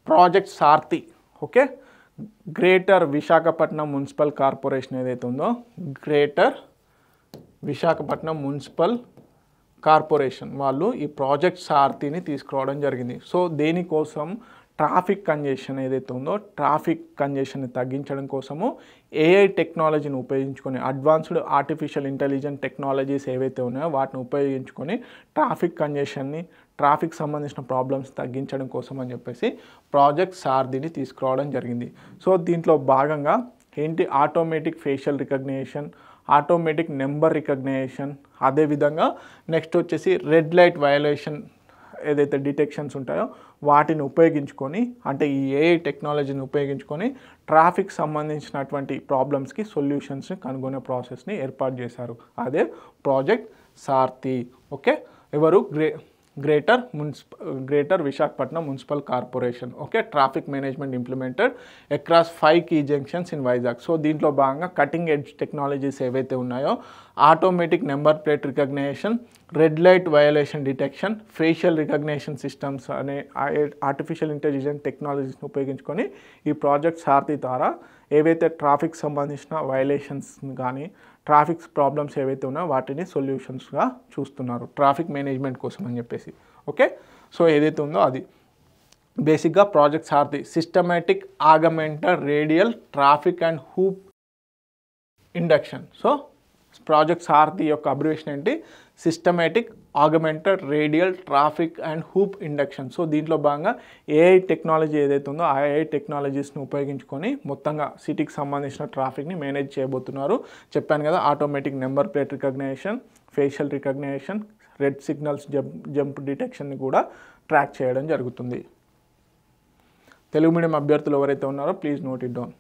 Project Sarathi. Okay, greater Visakhapatnam municipal corporation ఏదైతే ఉందో, greater Visakhapatnam municipal corporation వాళ్ళు ఈ ప్రాజెక్ట్ సారథిని తీసుకురావడం జరిగింది. సో దేనికోసం, ట్రాఫిక్ కంజెషన్ ఏదైతే ఉందో ట్రాఫిక్ కంజెషన్ని తగ్గించడం కోసము ఏఐ టెక్నాలజీని ఉపయోగించుకొని, అడ్వాన్స్డ్ ఆర్టిఫిషియల్ ఇంటెలిజెంట్ టెక్నాలజీస్ ఏవైతే ఉన్నాయో వాటిని ఉపయోగించుకొని ట్రాఫిక్ కంజెషన్ని, ట్రాఫిక్ సంబంధించిన ప్రాబ్లమ్స్ తగ్గించడం కోసం అని చెప్పేసి ప్రాజెక్ట్ సారథిని తీసుకురావడం జరిగింది. సో దీంట్లో భాగంగా ఏంటి, automatic facial recognition, automatic number recognition, అదేవిధంగా నెక్స్ట్ వచ్చేసి రెడ్ లైట్ వయలేషన్ ఏదైతే డిటెక్షన్స్ ఉంటాయో వాటిని ఉపయోగించుకొని, అంటే ఈ ఏఐ టెక్నాలజీని ఉపయోగించుకొని ట్రాఫిక్ సంబంధించినటువంటి ప్రాబ్లమ్స్కి సొల్యూషన్స్ని కనుగొనే ప్రాసెస్ని ఏర్పాటు చేశారు. అదే ప్రాజెక్ట్ సారథి. ఓకే, ఎవరు, greater Visakhapatnam municipal corporation. Okay, traffic management implemented across 5 key junctions in Vizag. So దీంట్లో భాగంగా కటింగ్ ఎడ్జ్ టెక్నాలజీస్ ఏవైతే ఉన్నాయో, automatic number plate recognition, red light violation detection, facial recognition systems అనే ఆర్టిఫిషియల్ ఇంటెలిజెంట్ టెక్నాలజీస్ని ఉపయోగించుకొని ఈ ప్రాజెక్ట్ సారథి ద్వారా ఏవైతే ట్రాఫిక్ సంబంధించిన వయలేషన్స్ కానీ ట్రాఫిక్ ప్రాబ్లమ్స్ ఏవైతే ఉన్నాయో వాటిని సొల్యూషన్స్గా చూస్తున్నారు ట్రాఫిక్ మేనేజ్మెంట్ కోసం అని చెప్పేసి. ఓకే, సో ఏదైతే ఉందో అది బేసిక్గా project Sarathi, systematic augmented radial traffic and hoop induction. So project Sarathi యొక్క అబ్రివేషన్ ఏంటి, systematic augmented radial traffic and hoop induction. So దీంట్లో భాగంగా ఏఐ టెక్నాలజీ ఏదైతే ఉందో ఆ ఏఐ టెక్నాలజీస్ని ఉపయోగించుకొని మొత్తంగా సిటీకి సంబంధించిన ట్రాఫిక్ని మేనేజ్ చేయబోతున్నారు. చెప్పాను కదా, automatic number plate recognition, facial recognition, red signals jump డిటెక్షన్ని కూడా ట్రాక్ చేయడం జరుగుతుంది. తెలుగు మీడియం అభ్యర్థులు ఎవరైతే ఉన్నారో ప్లీజ్ నోట్ ఇట్ డౌన్.